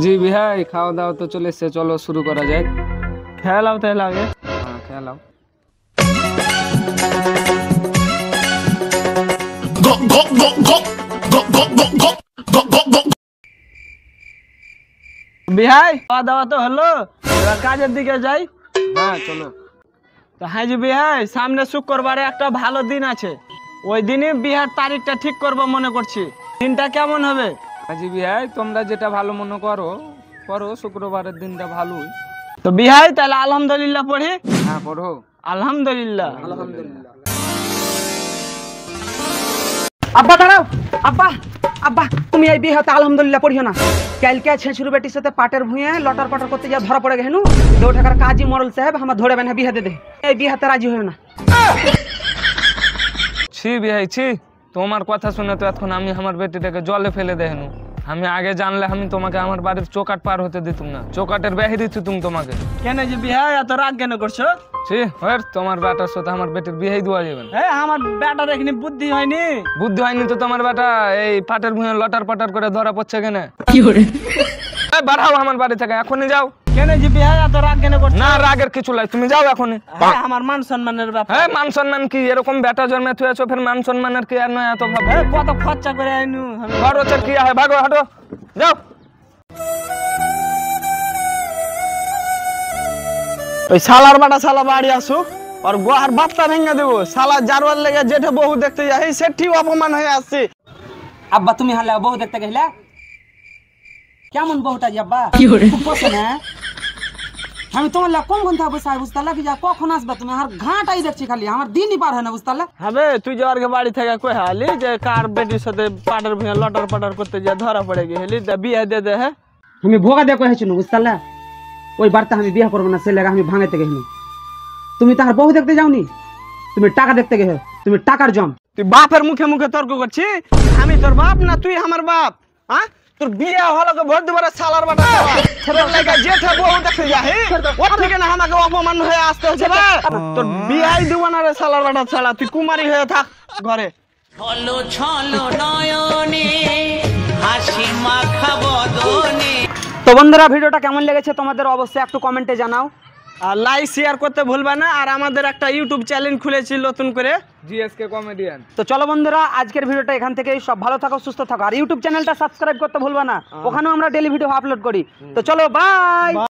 জি ভাই, খাওয়া দাওয়া তো চলে এসছে, চলো শুরু করা যায়। খেলাও তাহলে আগে। হ্যাঁ খেলাও। বিহাই খাওয়া দাওয়া তো হলো, এবার কাজের দিকে যাই। হ্যাঁ চলো। তো হ্যাঁ জি বিহাই, সামনে শুক্রবারে একটা ভালো দিন আছে, ওই দিনই বিহার তারিখটা ঠিক করবো মনে করছি। দিনটা কেমন হবে? জি ভাই, তোমরা যেটা ভালো মনে করো করো, শুক্রবারের দিনটা ভালোই। তো বিহাই তাহলে আলহামদুলিল্লাহ পড়ি। হ্যাঁ পড়ো। আলহামদুলিল্লাহ। আলহামদুলিল্লাহ। আব্বা দাঁড়াও। আব্বা আব্বা তুমি এই বিয়েতে আলহামদুলিল্লাহ পড়িও না। কালকে ছেঁচুর বেটির সাথে পাটের ভুঁয়ে লটার পটার করতে যা ধরা পড়ে গেল, দৌ টাকার কাজী মরল সাহেব আমার ধরে বেন বিয়ে দে, এই বিয়েতে রাজি হইও না। ছি ভাই ছি, তোমার কথা শুনে তো এখন আমি আমার বেটিটাকে জলে ফেলে দেহনু। আমি আগে জানলে আমি তোমাকে আমার বাড়ির চৌকাট পার হতে দিতুম না, চৌকাটের বাহিরে দিতুম তোমাকে। কেন যে বিহাই এত রাগ কেন করছো? ছি ওর তোমার বেটার সাথে আমার বেটির বিয়েই দেওয়া যাবে না। হ্যাঁ আমার বেটার এখানে বুদ্ধি হয়নি। বুদ্ধি হয়নি তো তোমার বেটা এই পাটের ভুঁয়ে লটার পাটার করে ধরা পড়ছে কেন? বাড়াও আমার বাড়ি থেকে, এখনই যাও। কেন যে বিহাই এত রাগ কেন করছো? না রাগের কিছু নাই, তুমি যাও এখনই। হ্যাঁ, আমার মান সম্মানের ব্যাপার। হ্যাঁ মান সম্মান কি, এরকম বেটা জন্মে তুই আছো, ফের মান সম্মানের কি আর নয় এত ভাবে? হ্যাঁ, কত খরচা করে আইনু আমি। খরচের কি হয়, ভাগো হাঁটো যাও। ওই শালার বাটা শালা বাড়ি আসু আর গোহার বাপটা ভেঙে দেবো। শালা জারওয়ার লেগে জেঠে বহু দেখতে যাই, সেটি অপমান হয়ে আসছে। আব্বা তুমি হালে বহু দেখতে গেলে কেমন বহুটা যে আব্বা খুব পছন্দ। হ্যাঁ আমি তোমার লাগে কম ঘন্টা বসে বুঝতে লাগি যা কখন আসবে তুমি, আর ঘাটাই দেখছি খালি, আমার দিনই পার হয় না বুঝতে পারলে। হবে তুই যাওয়ার বাড়ি থেকে কই হালি যে কার বেটির সাথে পাটার ভুঁয়ে লটার পাটার করতে যা ধরা পড়ে গেলি, বিয়ে দিয়ে দে। হ্যাঁ আমি ভোগা দিয়ে কহেছিল বুঝতে পারলে, ওই বার্তা আমি বিয়ে করবো না, ছেলে আমি ভাঙাইতে গেছিনি। তুমি তার বহু দেখতে যাওনি, তুমি টাকা দেখতে গেছো, তুমি টাকার জম। তুই বাপের মুখে মুখে তর্ক করছিস, আমি তোর বাপ না তুই আমার বাপ? হ্যাঁ তোর বিয়ে হলো ভোট দেবার শালার বাটা ছেলের লাগা জেঠে বহু দেখতে যাই, ওর থেকে না আমাকে অপমান হয়ে আসতে হচ্ছে রে। তোর বিয়াই দিব না রে শালার বাটা শালা, তুই কুমারী হয়ে থাক ঘরে। ছলো ছলো নয়নে হাসি মাখা বদনে। তো বন্ধুরা ভিডিওটা কেমন লেগেছে তোমাদের অবশ্যই একটু কমেন্টে জানাও, আর লাইক শেয়ার করতে ভুলবা না। আর আমাদের একটা ইউটিউব চ্যানেল খুলেছি নতুন করে, জিএসকে কমেডিয়ান। তো চলো বন্ধুরা আজকের ভিডিওটা এখান থেকেই, সব ভালো থাকো সুস্থ থাকো, আর ইউটিউব চ্যানেলটা সাবস্ক্রাইব করতে ভুলবা না, ওখানেও আমরা ডেইলি ভিডিও আপলোড করি। তো চলো বাই।